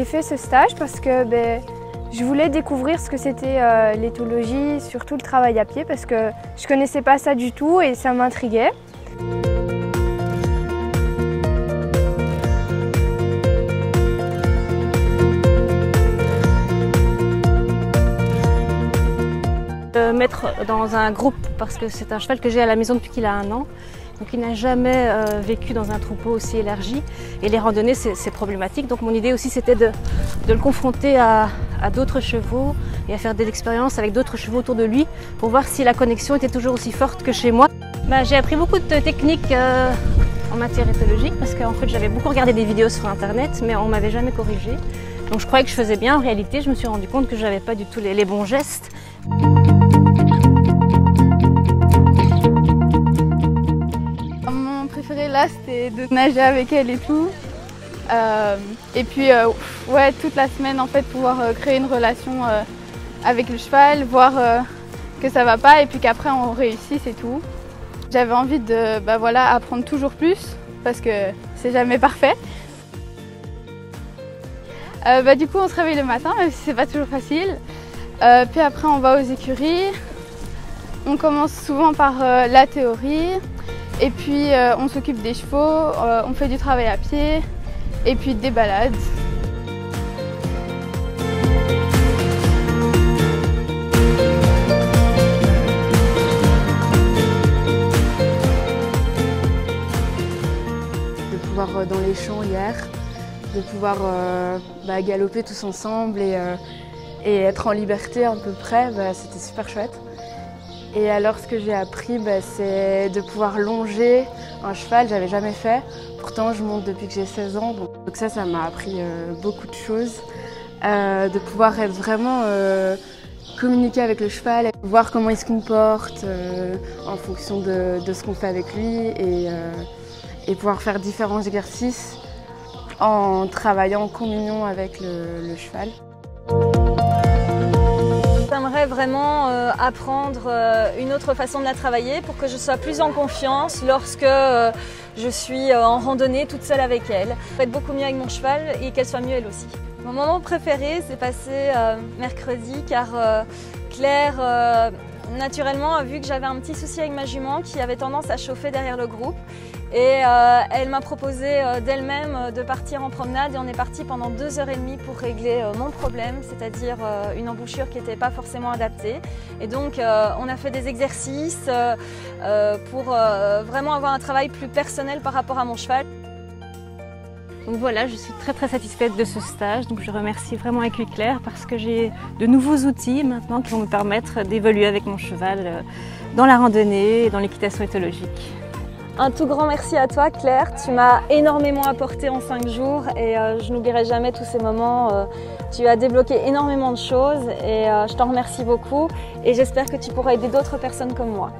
J'ai fait ce stage parce que je voulais découvrir ce que c'était l'éthologie, surtout le travail à pied, parce que je ne connaissais pas ça du tout et ça m'intriguait. Mettre dans un groupe parce que c'est un cheval que j'ai à la maison depuis qu'il a 1 an. Donc il n'a jamais vécu dans un troupeau aussi élargi et les randonnées c'est problématique. Donc mon idée aussi c'était de le confronter à d'autres chevaux et à faire des expériences avec d'autres chevaux autour de lui pour voir si la connexion était toujours aussi forte que chez moi. J'ai appris beaucoup de techniques en matière éthologique parce qu'en fait j'avais beaucoup regardé des vidéos sur internet mais on ne m'avait jamais corrigé. Donc je croyais que je faisais bien, en réalité je me suis rendu compte que je n'avais pas du tout les bons gestes. Mon préféré là c'était de nager avec elle et tout. Et puis ouais, toute la semaine en fait pouvoir créer une relation avec le cheval, voir que ça va pas et puis qu'après on réussit, c'est tout. J'avais envie de voilà, apprendre toujours plus parce que c'est jamais parfait. Du coup on se réveille le matin même si c'est pas toujours facile. Puis après on va aux écuries. On commence souvent par la théorie et puis on s'occupe des chevaux, on fait du travail à pied et puis des balades. De pouvoir dans les champs hier, de pouvoir galoper tous ensemble et être en liberté à peu près, c'était super chouette. Et alors ce que j'ai appris, c'est de pouvoir longer un cheval, j'avais jamais fait. Pourtant je monte depuis que j'ai 16 ans, donc ça m'a appris beaucoup de choses. De pouvoir être vraiment communiquer avec le cheval, voir comment il se comporte en fonction de ce qu'on fait avec lui et pouvoir faire différents exercices en travaillant en communion avec le cheval. J'aimerais vraiment apprendre une autre façon de la travailler pour que je sois plus en confiance lorsque je suis en randonnée toute seule avec elle. Être beaucoup mieux avec mon cheval et qu'elle soit mieux elle aussi. Mon moment préféré s'est passé mercredi car Claire naturellement a vu que j'avais un petit souci avec ma jument qui avait tendance à chauffer derrière le groupe et elle m'a proposé d'elle-même de partir en promenade et on est parti pendant 2h30 pour régler mon problème, c'est-à-dire une embouchure qui n'était pas forcément adaptée. Et donc on a fait des exercices pour vraiment avoir un travail plus personnel par rapport à mon cheval. Donc voilà, je suis très satisfaite de ce stage, donc je remercie vraiment Écurie Claire parce que j'ai de nouveaux outils maintenant qui vont me permettre d'évoluer avec mon cheval dans la randonnée et dans l'équitation éthologique. Un tout grand merci à toi Claire, tu m'as énormément apporté en 5 jours et je n'oublierai jamais tous ces moments. Tu as débloqué énormément de choses et je t'en remercie beaucoup et j'espère que tu pourras aider d'autres personnes comme moi.